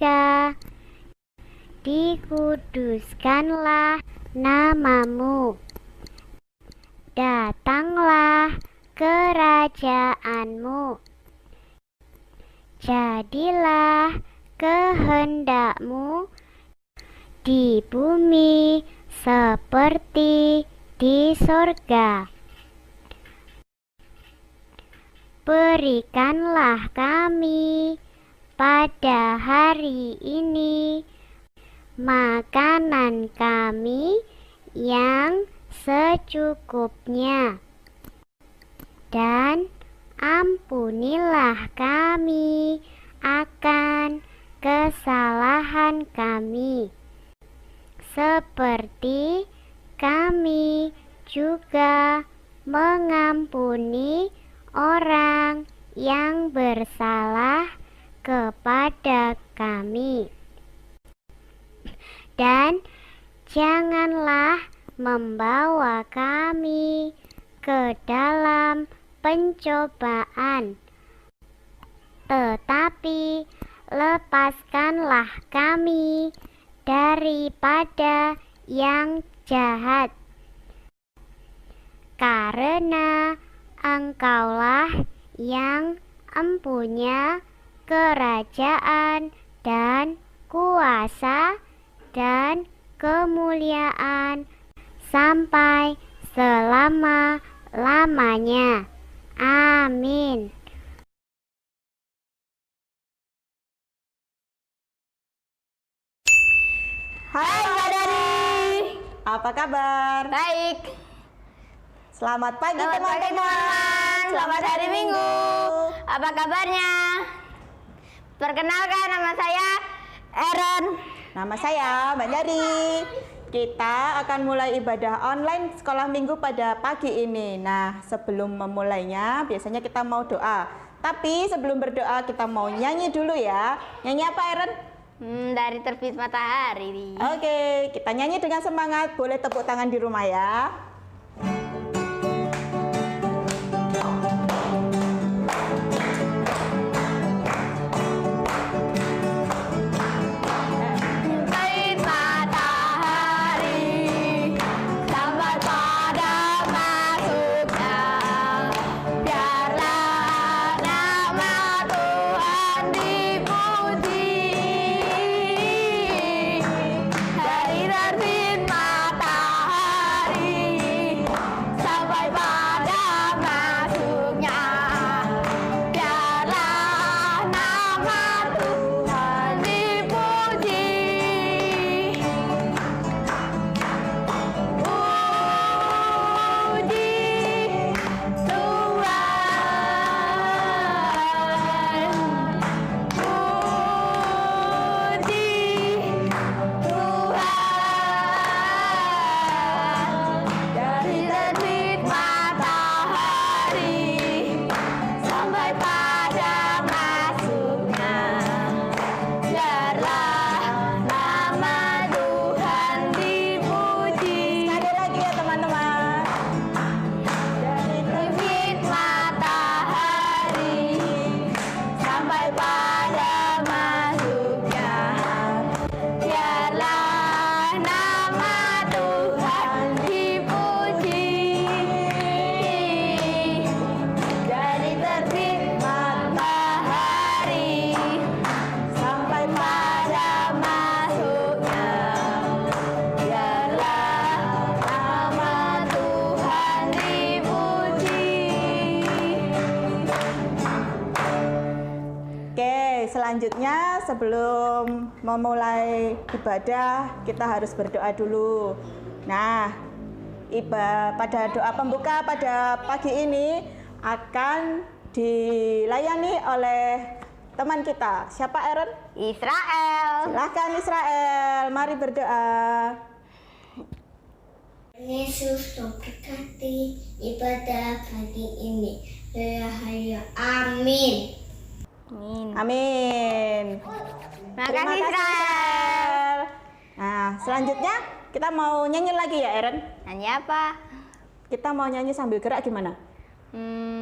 surga. Dikuduskanlah namamu. Datanglah kerajaanmu. Jadilah kehendakmu di bumi seperti di surga. Berikanlah kami pada hari ini makanan kami yang secukupnya, dan ampunilah kami akan kesalahan kami, seperti kami juga mengampuni orang yang bersalah kepada kami. Dan janganlah membawa kami ke dalam pencobaan, tetapi lepaskanlah kami daripada yang jahat. Karena Engkaulah yang empunya kerajaan dan kuasa dan kemuliaan sampai selama-lamanya. Amin. Hai Mbak Dani, Apa kabar? baik. Selamat pagi Selamat pagi teman-teman. teman-teman, selamat hari Minggu. Apa kabarnya? Perkenalkan, nama saya Aaron. Nama saya Mbak Nyari. Kita akan mulai ibadah online sekolah minggu pada pagi ini. Nah, sebelum memulainya biasanya kita mau doa. Tapi sebelum berdoa kita mau nyanyi dulu ya. Nyanyi apa Aaron? Dari terbit matahari. Oke, kita nyanyi dengan semangat. Boleh tepuk tangan di rumah ya. Terbit matahari sampai pada masuknya, biarlah nama Tuhan dipuji. Dari terbit matahari sampai pada masuknya, biarlah nama Tuhan dipuji. Puji Tuhan, puji Tuhan. Dari terbit matahari sampai pada masuknya, biarlah nama Tuhan dipuji. Sekali lagi ya teman-teman. Dari terbit matahari sampai pada masuknya, biarlah nama Tuhan dipuji. Dari terbit matahari sampai pada masuknya, biarlah nama Tuhan dipuji. Oke, selanjutnya sebelum memulai ibadah kita harus berdoa dulu. Nah, pada doa pembuka pada pagi ini akan dilayani oleh teman kita. Siapa Aaron? Israel. Silahkan Israel, mari berdoa. Yesus memberkati ibadah pagi ini. Amin. Amin. Terima Terima kasih kasih Israel. Israel. Nah, selanjutnya kita mau nyanyi lagi ya Aaron. Nyanyi apa? Kita mau nyanyi sambil gerak gimana?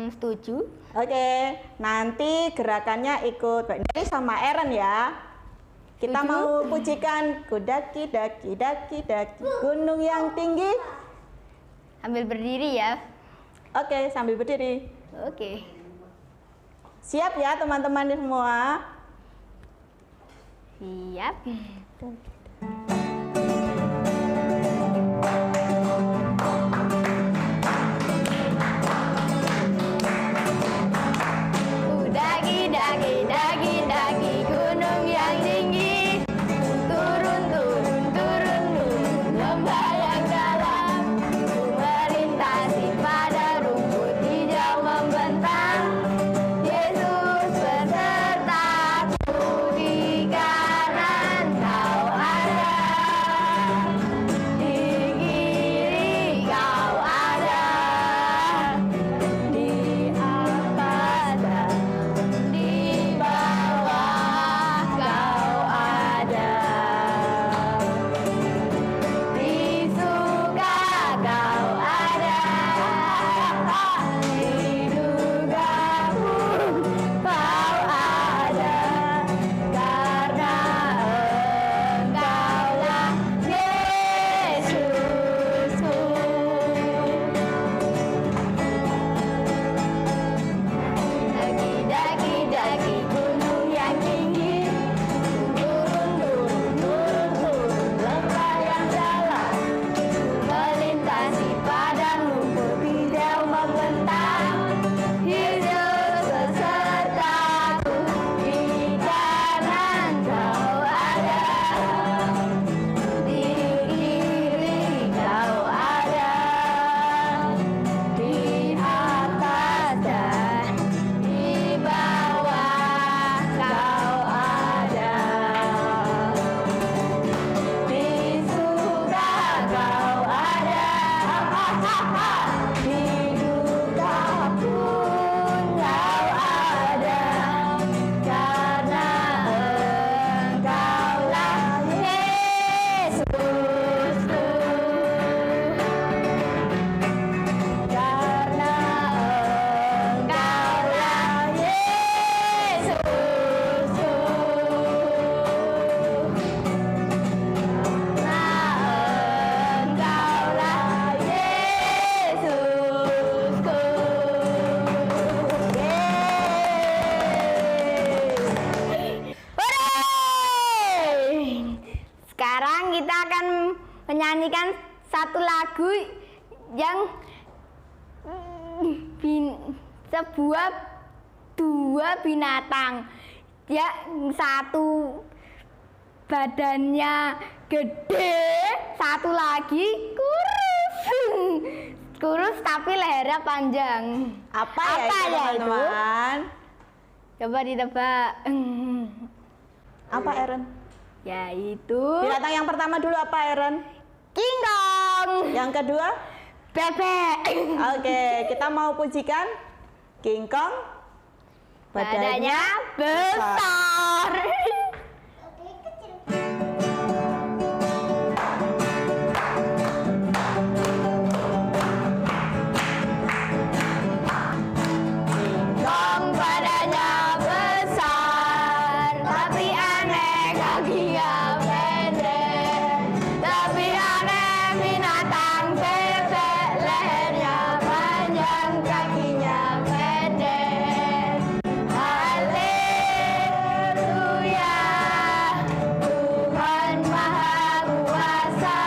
Setuju. Oke, nanti gerakannya ikut Mbak Neri sama Aaron ya. Kita mau pujikan kudaki daki daki daki gunung yang tinggi. Ambil berdiri ya. Oke, sambil berdiri. Oke. Siap ya teman-teman semua? Siap. Daki daki daki daki gunung yang tinggi, turun turun turun turun lembah yang dalam, ku melintasi pada rumput hijau membentang. Yesus besertaku, di kanan kau ada, di kiri kau ada, di atas dan di bawah kau ada, di suka kau ada, di duka pun kau ada, karena Engkaulah Yesusku. Daki daki daki gunung yang tinggi, turun turun turun turun lembah yang dalam, melintasi padang rumput hijau membentang. Yesus besertaku, di kanan kau ada, di kiri kau ada, di atas dan di bawah kau ada, di suka kau ada, di duka pun kau ada, karena Engkaulah Yesusku. Karena Engkaulah Yesusku. Karena Engkaulah Yesusku. Hooray! Sekarang kita akan menyanyikan satu lagu yang dua binatang, ya, satu badannya gede, satu lagi kurus tapi lehernya panjang. Apa ya Apa itu, ya itu? teman-teman? Coba ditebak. Apa, Aaron? Yaitu Binatang yang pertama dulu apa, Aaron? King Kong, Yang kedua? bebek. Oke, kita mau pujikan King Kong. Badannya besar. Kong badannya besar, tapi aneh kakinya pendek. Tapi aneh binatang bebek, lehernya panjang, kakinya pendek. Haleluya, Tuhan Maha Kuasa.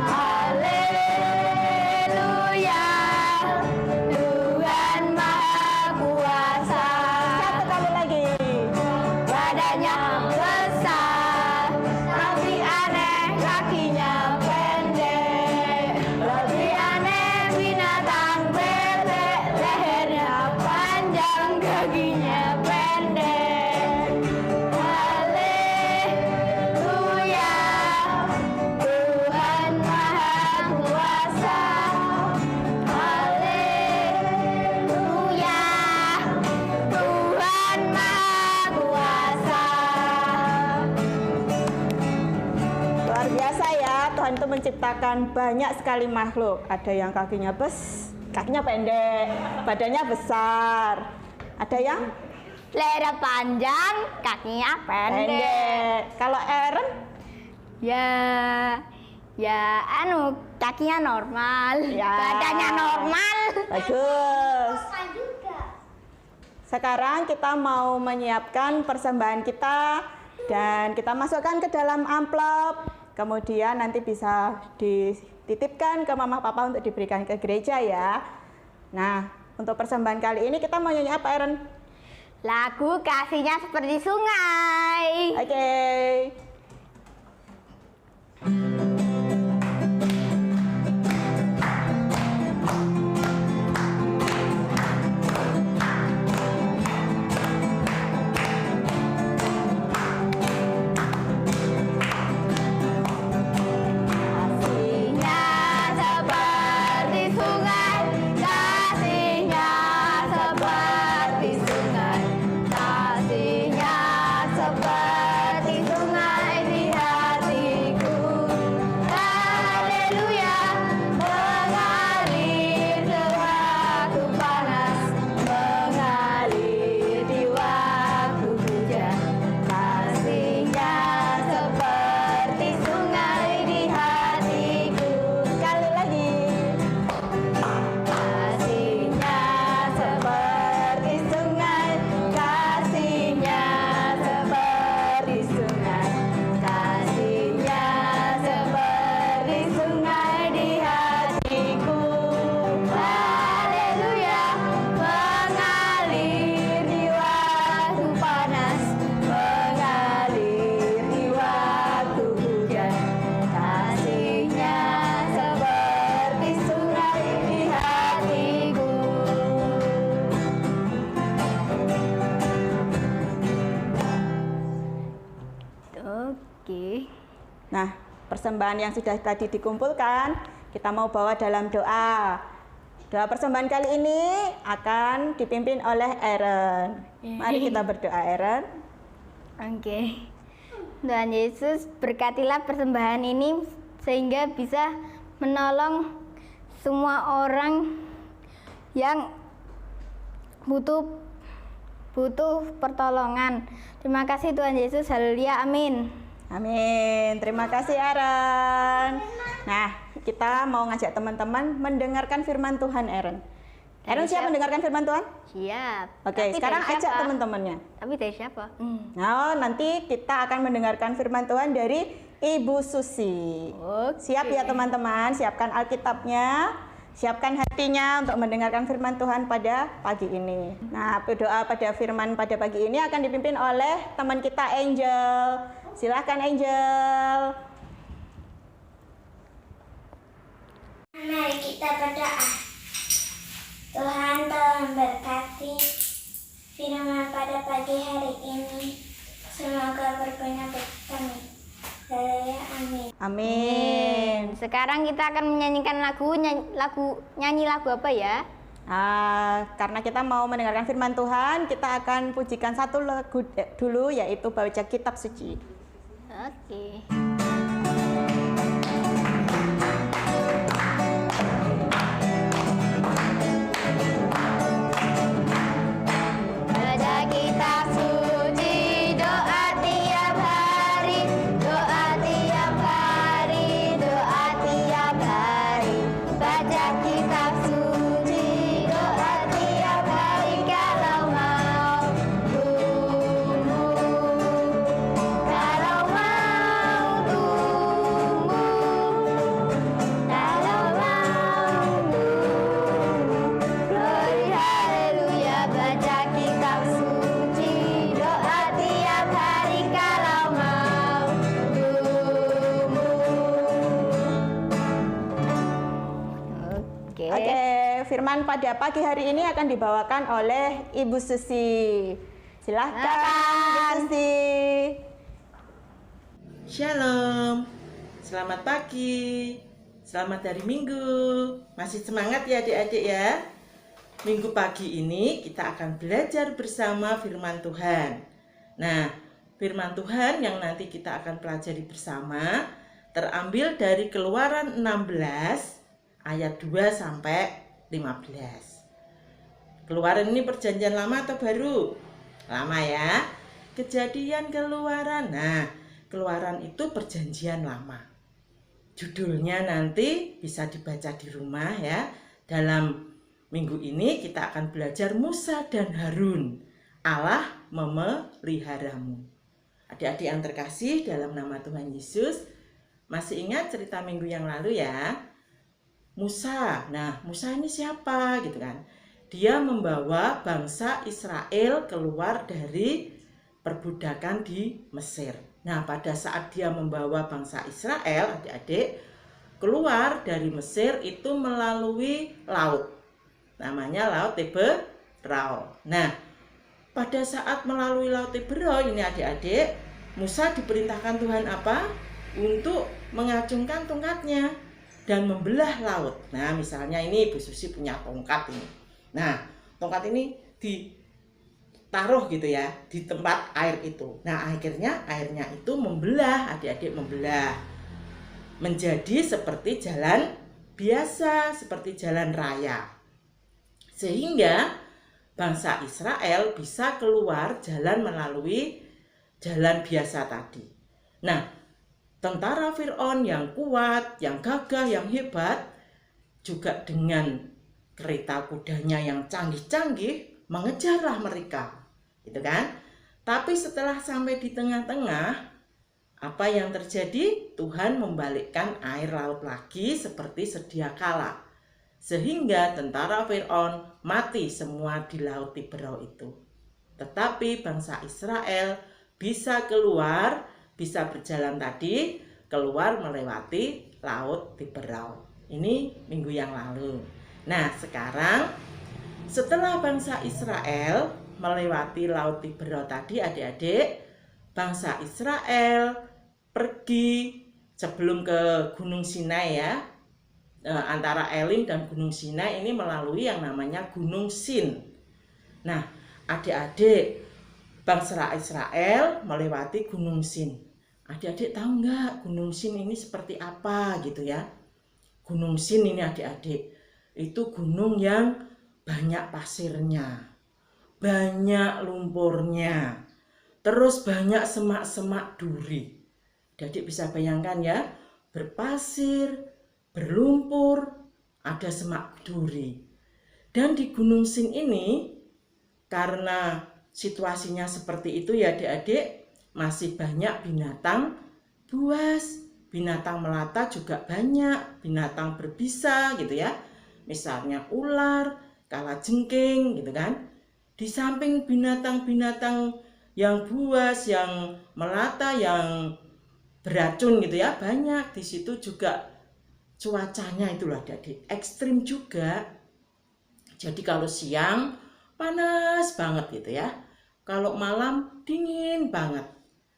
Haleluya, Tuhan Maha Kuasa. Satu kali lagi. Badannya besar, tapi aneh kakinya pendek. Lebih aneh binatang bebek, lehernya panjang, kakinya pendek. Haleluya, Tuhan Maha Kuasa. Haleluya, Tuhan Maha Kuasa. Luar biasa ya, Tuhan itu menciptakan banyak sekali makhluk. Ada yang kakinya pendek, badannya besar. Ada yang Leher panjang, kakinya pendek. Kalau Aaron? Ya kakinya normal, Ya. badannya normal. Bagus. juga. Sekarang kita mau menyiapkan persembahan kita dan kita masukkan ke dalam amplop. Kemudian nanti bisa dititipkan ke mama papa untuk diberikan ke gereja ya. Nah, untuk persembahan kali ini kita mau nyanyi apa, Aaron? Lagu Kasihnya Seperti Sungai. Oke. Kasihnya seperti sungai, kasihnya seperti sungai, kasihnya seperti sungai di hatiku. Haleluya, mengalir sewaktu panas, mengalir di waktu hujan. Kasihnya seperti sungai di hatiku. Sekali lagi. Kasihnya seperti sungai, kasihnya seperti sungai, kasihnya seperti sungai di hatiku. Haleluya, mengalir di waktu panas, mengalir di waktu hujan. Kasihnya seperti sungai di hatiku. Oke. Nah, persembahan yang sudah tadi dikumpulkan, kita mau bawa dalam doa. Doa persembahan kali ini akan dipimpin oleh Aaron. Mari kita berdoa, Aaron. Oke. Tuhan Yesus, berkatilah persembahan ini sehingga bisa menolong semua orang yang butuh pertolongan. Terima kasih Tuhan Yesus. Haleluya. Amin. Amin. Terima kasih, Aaron. Nah, kita mau ngajak teman-teman mendengarkan firman Tuhan, Aaron. Aaron siap mendengarkan firman Tuhan? Siap. Oke, Tapi sekarang dari ajak siapa? teman-temannya. Tapi dari siapa? Nah, nanti kita akan mendengarkan firman Tuhan dari Ibu Susi. Oke. Siap ya teman-teman, siapkan Alkitabnya, siapkan hatinya untuk mendengarkan firman Tuhan pada pagi ini. Nah, doa pada firman pada pagi ini akan dipimpin oleh teman kita Angel. Silahkan Angel. Mari kita berdoa. Tuhan tolong berkati firman pada pagi hari ini. Semoga berguna bagi kami. Haleluya, amin. Amin. Sekarang kita akan menyanyikan nyanyi lagu apa ya? Karena kita mau mendengarkan firman Tuhan, kita akan pujikan satu lagu dulu, yaitu baca kitab suci. Oke. Baca kitab suci, doa tiap hari, doa tiap hari, doa tiap hari. Baca kitab suci, doa tiap hari kalau mau tumbuh, kalau mau tumbuh, kalau mau tumbuh. Glory haleluya, baca kitab suci, doa tiap hari kalau mau tumbuh. Oke, firman pada pagi hari ini akan dibawakan oleh Ibu Susi. Silahkan, Ibu Susi. Shalom, selamat pagi, selamat hari Minggu. Masih semangat ya adik-adik ya? Minggu pagi ini kita akan belajar bersama firman Tuhan. Nah, firman Tuhan yang nanti kita akan pelajari bersama terambil dari Keluaran 16 ayat 2 sampai 15. Keluaran ini perjanjian lama atau baru? Lama ya. Kejadian Keluaran. Nah, Keluaran itu perjanjian lama. Judulnya nanti bisa dibaca di rumah ya. Dalam minggu ini kita akan belajar Musa dan Harun. Allah memeliharamu. Adik-adik yang terkasih dalam nama Tuhan Yesus, masih ingat cerita minggu yang lalu ya? Musa. Nah, Musa ini siapa gitu kan? Dia membawa bangsa Israel keluar dari perbudakan di Mesir. Nah, pada saat dia membawa bangsa Israel, adik-adik, keluar dari Mesir itu melalui laut. Namanya Laut Tiberau. Nah, pada saat melalui Laut Tiberau ini adik-adik, Musa diperintahkan Tuhan apa? Untuk mengacungkan tongkatnya dan membelah laut. Nah, misalnya ini Ibu Susi punya tongkat ini. Nah, tongkat ini ditaruh gitu ya di tempat air itu. Nah, akhirnya airnya itu membelah, adik-adik membelah menjadi seperti jalan biasa, seperti jalan raya. Sehingga bangsa Israel bisa keluar jalan melalui jalan biasa tadi. Nah, tentara Firaun yang kuat, yang gagah, yang hebat, juga dengan kereta kudanya yang canggih-canggih mengejarlah mereka, gitu kan? Tapi setelah sampai di tengah-tengah, apa yang terjadi? Tuhan membalikkan air laut lagi seperti sedia kala, sehingga tentara Firaun mati semua di Laut Tiberau itu. Tetapi bangsa Israel bisa keluar, bisa berjalan tadi, keluar melewati Laut Tiberau. Ini minggu yang lalu. Nah, sekarang setelah bangsa Israel melewati Laut Tiberau tadi, adik-adik, bangsa Israel pergi sebelum ke Gunung Sinai ya. Antara Elim dan Gunung Sinai ini melalui yang namanya Gunung Sin. Nah, adik-adik, bangsa Israel melewati Gunung Sin. Adik-adik tahu nggak Gunung Sin ini seperti apa gitu ya? Gunung Sin ini adik-adik, itu gunung yang banyak pasirnya, banyak lumpurnya, terus banyak semak-semak duri. Adik bisa bayangkan ya, berpasir, berlumpur, ada semak duri. Dan di Gunung Sin ini, karena situasinya seperti itu ya adik-adik, masih banyak binatang buas, binatang melata juga banyak, binatang berbisa gitu ya. Misalnya ular, kalajengking gitu kan. Di samping binatang-binatang yang buas, yang melata, yang beracun gitu ya, banyak. Di situ juga cuacanya itulah adik-adik ekstrim juga. Jadi kalau siang panas banget gitu ya, kalau malam dingin banget.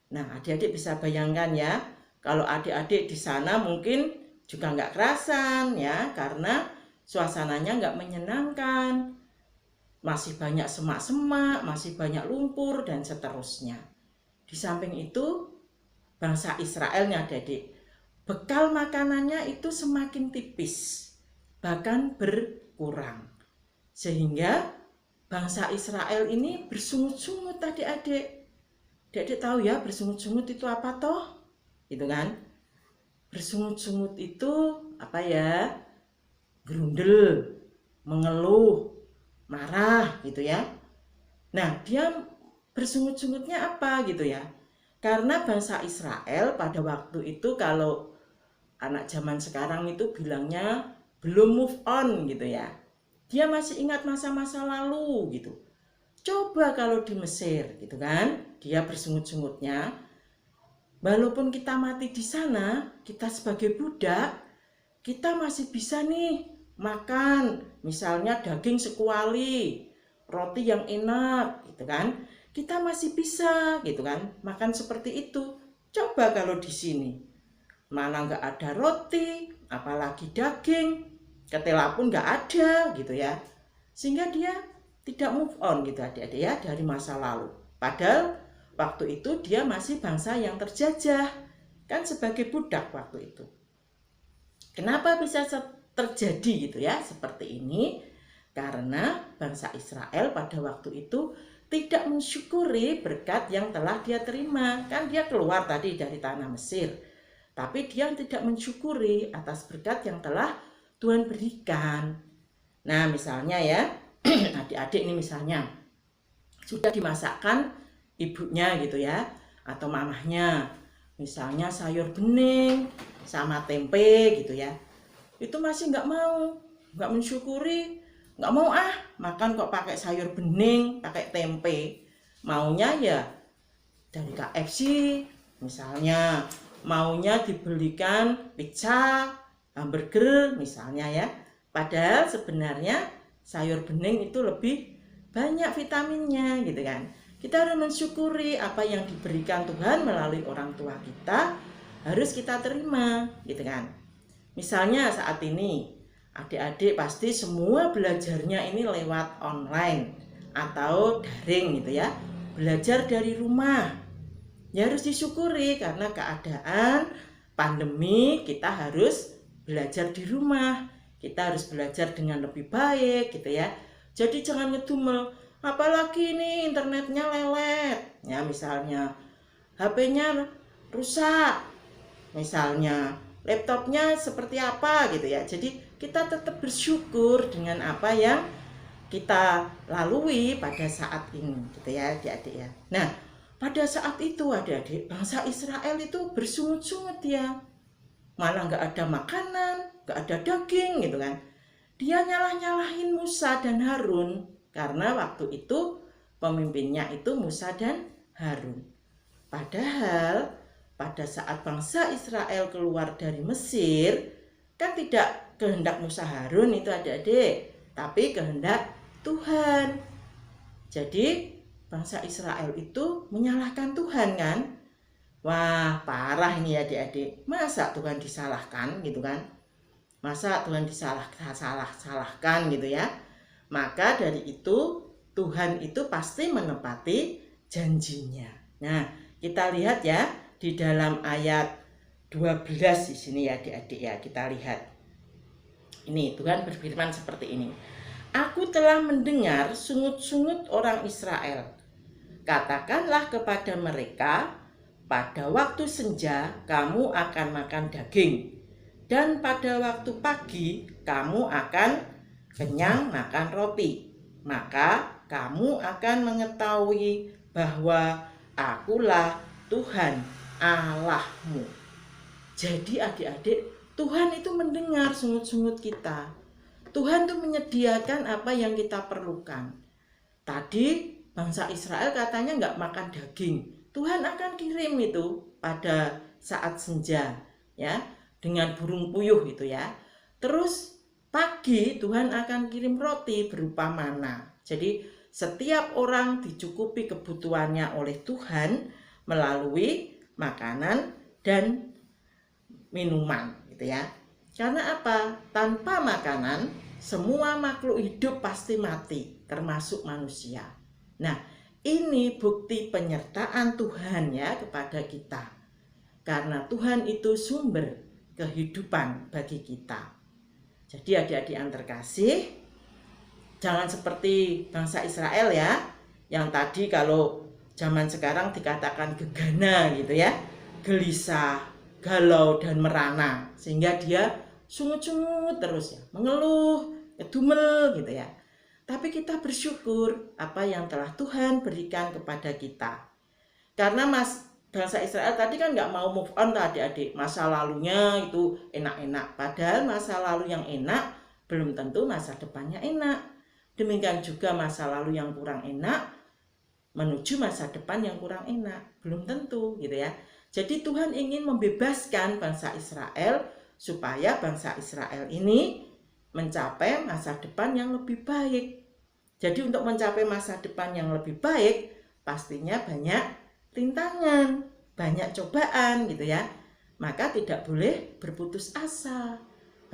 Nah, adik-adik bisa bayangkan ya, kalau adik-adik di sana mungkin juga nggak kerasan ya, karena suasananya nggak menyenangkan. Masih banyak semak-semak, masih banyak lumpur, dan seterusnya. Di samping itu, bangsa Israelnya adik-adik, bekal makanannya itu semakin tipis, bahkan berkurang. Sehingga bangsa Israel ini bersungut-sungut adik-adik. Adik-adik tahu ya bersungut-sungut itu apa toh? Gitu kan? Bersungut-sungut itu apa ya? Gerundel, mengeluh, marah gitu ya. Nah, dia bersungut-sungutnya apa gitu ya? Karena bangsa Israel pada waktu itu, kalau anak zaman sekarang itu bilangnya belum move on gitu ya. Dia masih ingat masa-masa lalu gitu. Coba kalau di Mesir gitu kan, dia bersungut-sungutnya. Walaupun kita mati di sana, kita sebagai budak, kita masih bisa nih makan, misalnya daging sekuali, roti yang enak gitu kan. Kita masih bisa gitu kan, makan seperti itu. Coba kalau di sini, mana nggak ada roti, apalagi daging, ketela pun nggak ada gitu ya. Sehingga dia tidak move on gitu adik-adik ya dari masa lalu. Padahal waktu itu dia masih bangsa yang terjajah, kan sebagai budak waktu itu. Kenapa bisa terjadi gitu ya seperti ini? Karena bangsa Israel pada waktu itu tidak mensyukuri berkat yang telah dia terima. Kan dia keluar tadi dari tanah Mesir, tapi dia tidak mensyukuri atas berkat yang telah Tuhan berikan. Nah, misalnya ya, adik-adik ini misalnya sudah dimasakkan ibunya gitu ya, atau mamahnya, misalnya sayur bening sama tempe gitu ya, itu masih nggak mau, nggak mensyukuri, nggak mau makan kok pakai sayur bening, pakai tempe, maunya ya dari KFC misalnya, maunya dibelikan pizza, hamburger misalnya ya, padahal sebenarnya sayur bening itu lebih banyak vitaminnya gitu kan. Kita harus mensyukuri apa yang diberikan Tuhan melalui orang tua kita, harus kita terima gitu kan. Misalnya saat ini adik-adik pasti semua belajarnya ini lewat online atau daring gitu ya, belajar dari rumah. Ya harus disyukuri karena keadaan pandemi kita harus belajar di rumah, kita harus belajar dengan lebih baik gitu ya. Jadi jangan ngedumel, apalagi ini internetnya lelet, ya misalnya HP-nya rusak, misalnya laptopnya seperti apa gitu ya. Jadi kita tetap bersyukur dengan apa yang kita lalui pada saat ini gitu ya adik-adik ya. Nah, pada saat itu adik-adik, bangsa Israel itu bersungut-sungut ya, malah nggak ada makanan, nggak ada daging gitu kan. Dia nyalah-nyalahin Musa dan Harun karena waktu itu pemimpinnya itu Musa dan Harun. Padahal pada saat bangsa Israel keluar dari Mesir, kan tidak kehendak Musa Harun itu adik-adik, tapi kehendak Tuhan. Jadi bangsa Israel itu menyalahkan Tuhan kan. Wah, parah ini adik-adik. Masa Tuhan disalahkan gitu kan? Masa Tuhan disalahkan gitu ya. Maka dari itu Tuhan itu pasti menepati janjinya. Nah, kita lihat ya di dalam ayat 12 di sini ya adik-adik ya, kita lihat. Ini Tuhan berfirman seperti ini. Aku telah mendengar sungut-sungut orang Israel. Katakanlah kepada mereka, pada waktu senja kamu akan makan daging, dan pada waktu pagi kamu akan kenyang makan roti. Maka kamu akan mengetahui bahwa akulah Tuhan Allahmu. Jadi adik-adik, Tuhan itu mendengar sungut-sungut kita. Tuhan itu menyediakan apa yang kita perlukan. Tadi bangsa Israel katanya nggak makan daging. Tuhan akan kirim itu pada saat senja ya, dengan burung puyuh itu ya. Terus pagi Tuhan akan kirim roti berupa mana. Jadi setiap orang dicukupi kebutuhannya oleh Tuhan melalui makanan dan minuman gitu ya. Karena apa? Tanpa makanan semua makhluk hidup pasti mati, termasuk manusia. Nah, ini bukti penyertaan Tuhan ya kepada kita. Karena Tuhan itu sumber kehidupan bagi kita. Jadi adik-adik yang terkasih, jangan seperti bangsa Israel ya, yang tadi kalau zaman sekarang dikatakan gegana gitu ya, gelisah, galau dan merana, sehingga dia sungut-sungut terus ya, mengeluh, ngedumel gitu ya. Tapi kita bersyukur apa yang telah Tuhan berikan kepada kita. Karena bangsa Israel tadi kan nggak mau move on adik-adik, masa lalunya itu enak-enak, padahal masa lalu yang enak belum tentu masa depannya enak. Demikian juga masa lalu yang kurang enak menuju masa depan yang kurang enak, belum tentu gitu ya. Jadi Tuhan ingin membebaskan bangsa Israel supaya bangsa Israel ini mencapai masa depan yang lebih baik. Jadi untuk mencapai masa depan yang lebih baik pastinya banyak rintangan, banyak cobaan gitu ya. Maka tidak boleh berputus asa,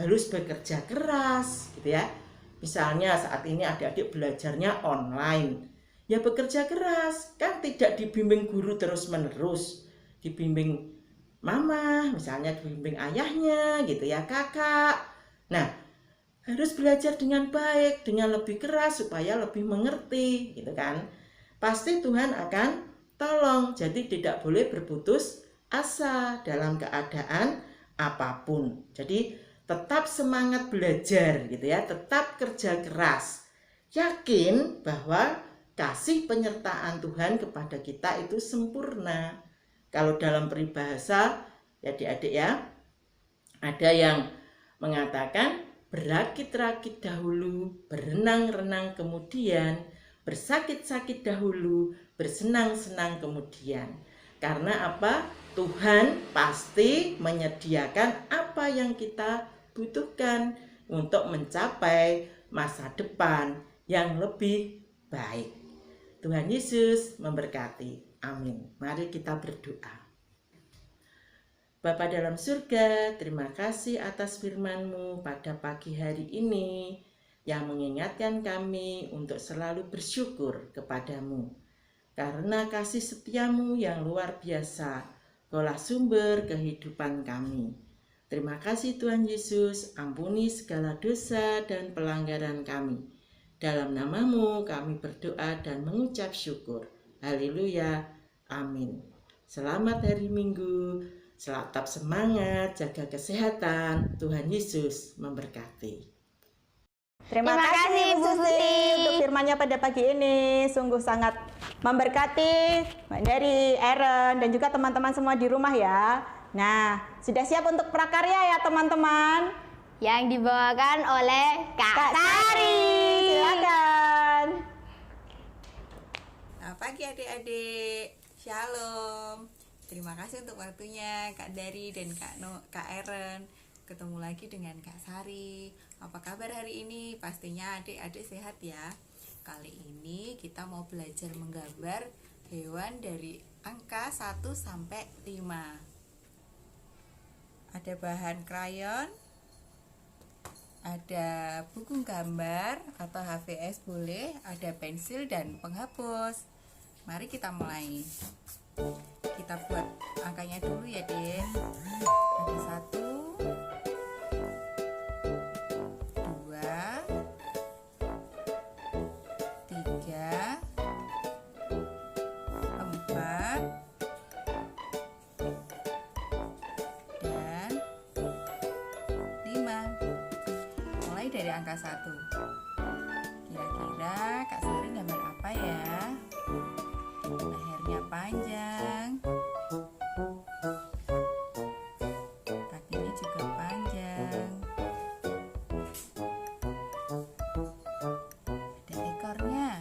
harus bekerja keras gitu ya. Misalnya saat ini adik-adik belajarnya online, ya bekerja keras, kan tidak dibimbing guru terus-menerus, dibimbing mama, misalnya dibimbing ayahnya gitu ya, kakak. Nah, harus belajar dengan baik, dengan lebih keras supaya lebih mengerti gitu kan. pasti Tuhan akan tolong. Jadi tidak boleh berputus asa dalam keadaan apapun. Jadi tetap semangat belajar gitu ya, tetap kerja keras. Yakin bahwa kasih penyertaan Tuhan kepada kita itu sempurna. Kalau dalam peribahasa ya adik-adik ya, ada yang mengatakan berakit-rakit dahulu, berenang-renang kemudian, bersakit-sakit dahulu, bersenang-senang kemudian. Karena apa? Tuhan pasti menyediakan apa yang kita butuhkan untuk mencapai masa depan yang lebih baik. Tuhan Yesus memberkati. Amin. Mari kita berdoa. Bapa dalam surga, terima kasih atas firman-Mu pada pagi hari ini yang mengingatkan kami untuk selalu bersyukur kepada-Mu. Karena kasih setia-Mu yang luar biasa, Kaulah sumber kehidupan kami. Terima kasih Tuhan Yesus, ampuni segala dosa dan pelanggaran kami. Dalam nama-Mu kami berdoa dan mengucap syukur. Haleluya. Amin. Selamat hari Minggu. Tetap semangat, jaga kesehatan. Tuhan Yesus memberkati. Terima kasih Bu Susi untuk firman-Nya pada pagi ini. Sungguh sangat memberkati Mbak Dari, Aaron, dan juga teman-teman semua di rumah ya. Nah, sudah siap untuk prakarya ya teman-teman? Yang dibawakan oleh Kak Sari. Silakan. Selamat pagi adik-adik. Shalom. Terima kasih untuk waktunya Kak Dari dan Kak Aaron. Ketemu lagi dengan Kak Sari. Apa kabar hari ini? Pastinya adik-adik sehat ya. Kali ini kita mau belajar menggambar hewan dari angka 1 sampai 5. Ada bahan krayon, ada buku gambar atau HVS boleh, ada pensil dan penghapus. Mari kita mulai. Kita buat angkanya dulu ya, Den. Ada 1, 2, 3, 4, dan 5. Mulai dari angka 1. Kira-kira Kak Sari gambar apa ya? Lehernya panjang, kakinya juga panjang, ada ekornya,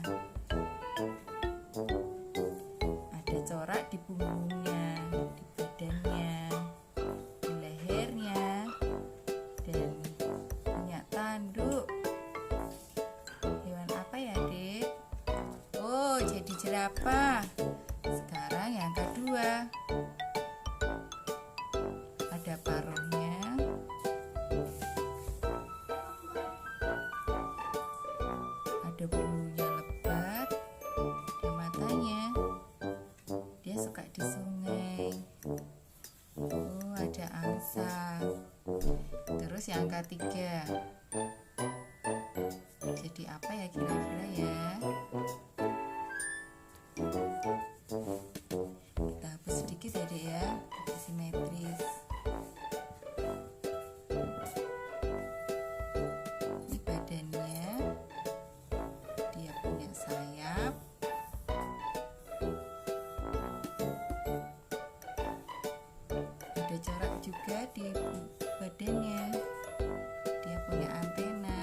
ada corak di punggungnya, di badannya, di lehernya, dan punya tanduk. Hewan apa ya, Dek? Oh, jadi jerapah. Sekarang yang kedua. Ada paruhnya. Ada bulunya lebat. Ada matanya. Dia suka di sungai. Oh, ada angsa. Terus yang ketiga. Jadi apa ya kira-kira ya? Kita hapus sedikit ya Dek ya, biar simetris. Ini badannya, dia punya sayap, ada corak juga di badannya, dia punya antena.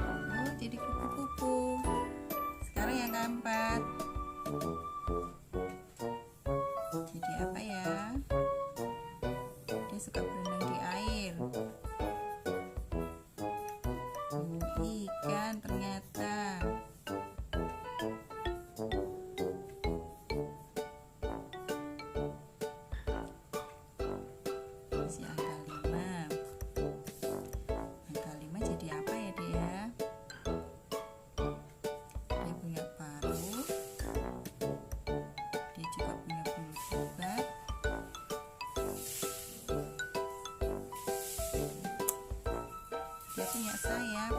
Oh, jadi kupu-kupu. Sekarang yang keempat. Jadi apa ya? Dia suka berenang di air. Ikan ternyata. Masih angka 5. Angka 5 jadi apa ya dia? Dia punya paruh. Dia juga punya bulu lebat. Dia punya sayap.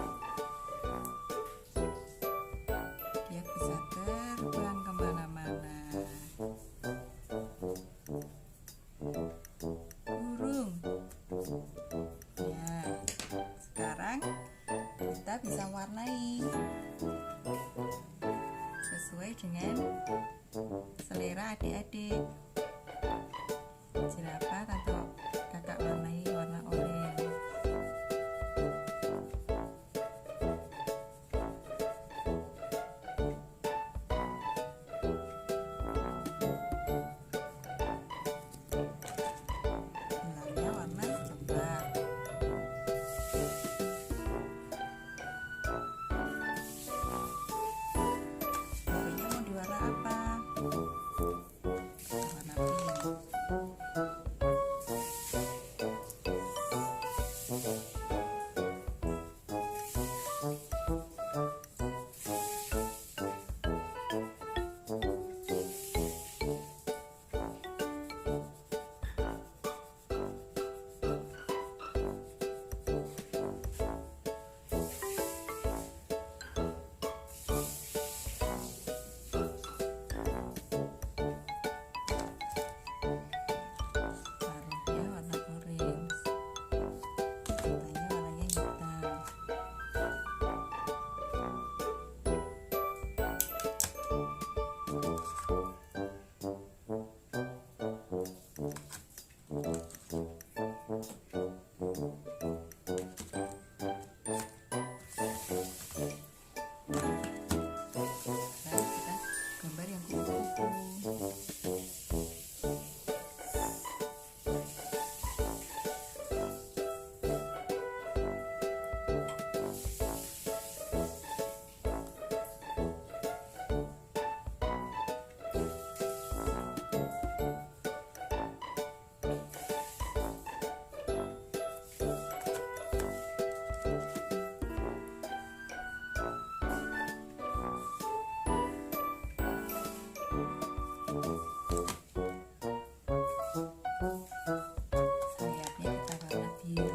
Dia bisa Paruhnya warna orange. Matanya warnanya hitam. Sekarang kita gambar yang kupu-kupu. Sayapnya kita warna biru.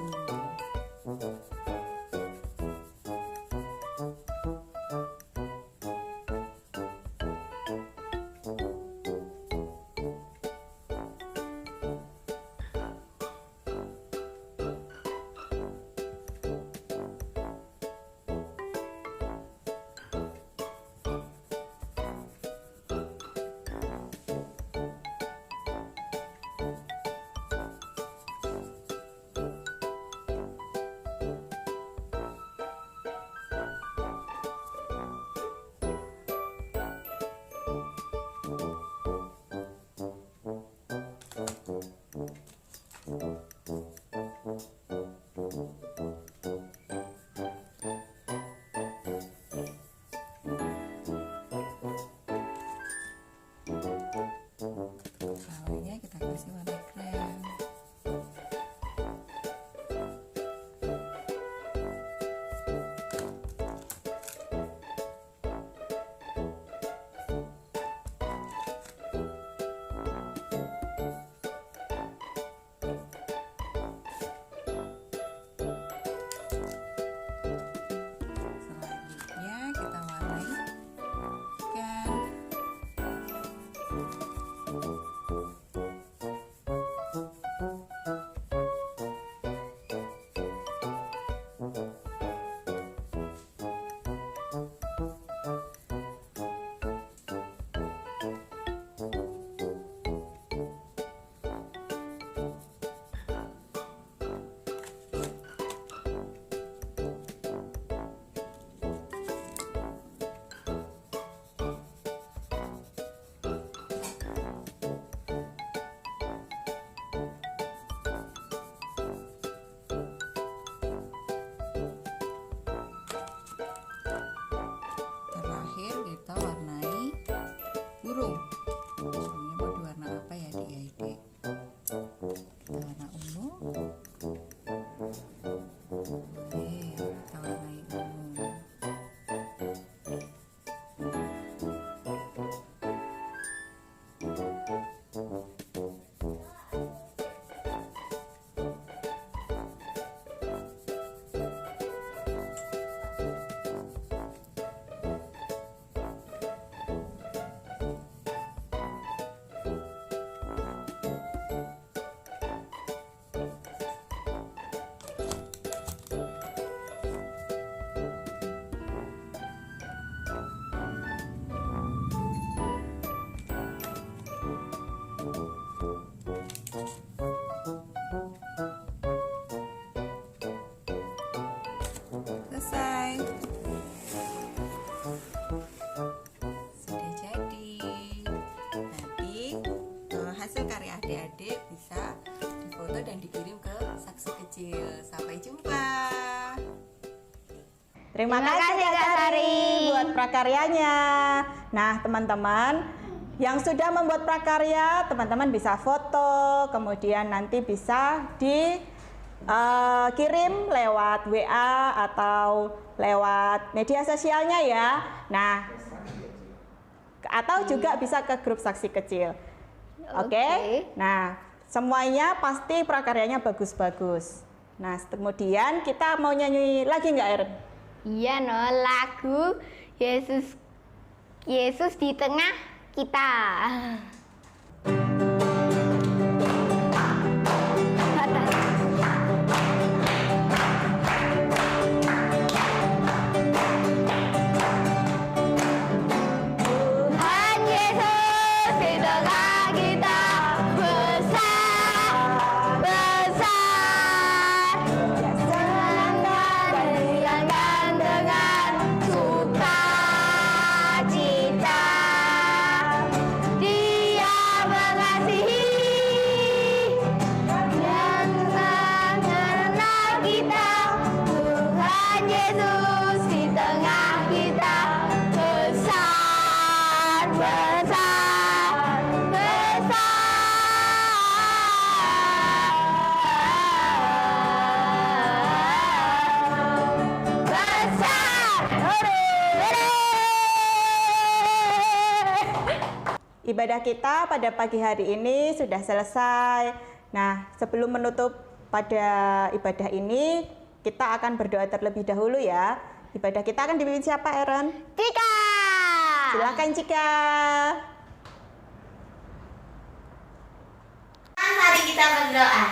Kepalanya kita kasih warna krem. Selanjutnya kita warnai ikan. Terakhir kita warnai burung. Burungnya mau diwarna apa ya adik-adik? Kita warna ungu. Boleh, kita warnai ungu. Selesai. Sudah jadi. Nanti hasil karya adik-adik bisa difoto dan dikirim ke Saksi Kecil. Sampai jumpa. Terima Terima kasih kasih, Kak Kak Sari Sari. buat prakaryanya. Nah, teman-teman, Yang sudah membuat prakarya, teman-teman bisa foto, kemudian nanti bisa dikirim lewat WA atau lewat media sosialnya ya. Nah, atau juga bisa ke grup saksi kecil. Oke. Nah, semuanya pasti prakaryanya bagus-bagus. Nah, kemudian kita mau nyanyi lagi nggak, Eren? Iya no, lagu Yesus di tengah kita. Tuhan Yesus di tengah kita, besar, besar. Senangkan dengan sukacita. Dia mengasihi dan mengenal kita. Tuhan Yesus di tengah kita, besar, besar, besar, Ibadah kita pada pagi hari ini sudah selesai. Nah, sebelum menutup pada ibadah ini, kita akan berdoa terlebih dahulu ya. Ibadah kita akan dipimpin siapa, Eren? Cika. Silakan Cika. Mari kita berdoa.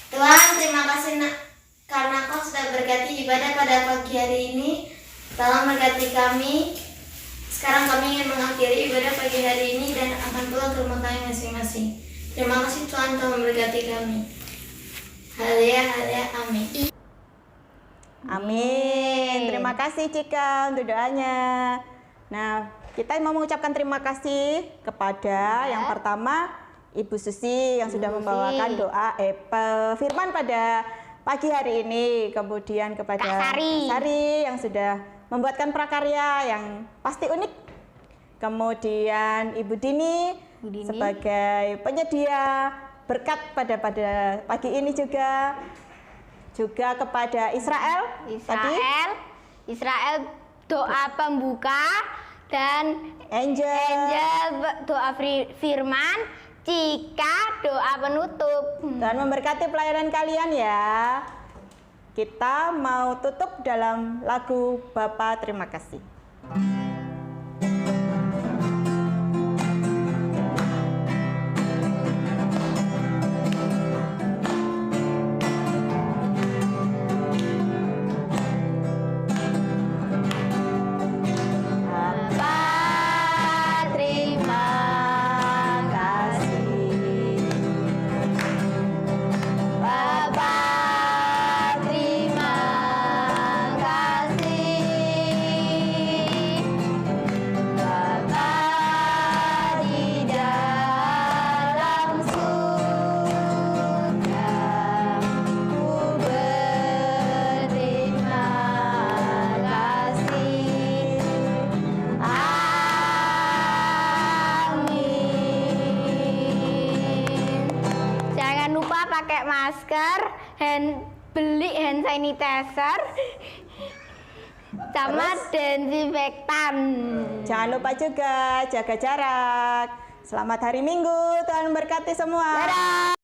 Tuhan, terima kasih karena Kau sudah berkati ibadah pada pagi hari ini. Tolong berkati kami. Sekarang kami ingin mengakhiri ibadah pagi hari ini dan akan pulang ke rumah kami masing-masing. Terima kasih Tuhan telah memberkati kami. Haleluya, haleluya, amin. Amin. Terima kasih Cika untuk doanya. Nah, kita mau mengucapkan terima kasih kepada yang pertama Ibu Susi yang sudah membawakan doa firman pada pagi hari ini. Kemudian kepada Kak Sari yang sudah membuatkan prakarya yang pasti unik. Kemudian Ibu Dini sebagai penyedia berkat pada pagi ini juga kepada Israel doa pembuka dan Angel doa firman, Cika doa penutup. dan memberkati pelayanan kalian ya. Kita mau tutup dalam lagu Bapa Terima Kasih. Bapa terima kasih. Bapa terima kasih. Bapa di dalam surga, ku berterima kasih. Amin. Jangan lupa pakai masker, beli hand sanitizer, sama desinfektan. Jangan lupa juga jaga jarak. Selamat hari Minggu, Tuhan memberkati semua. Dadah.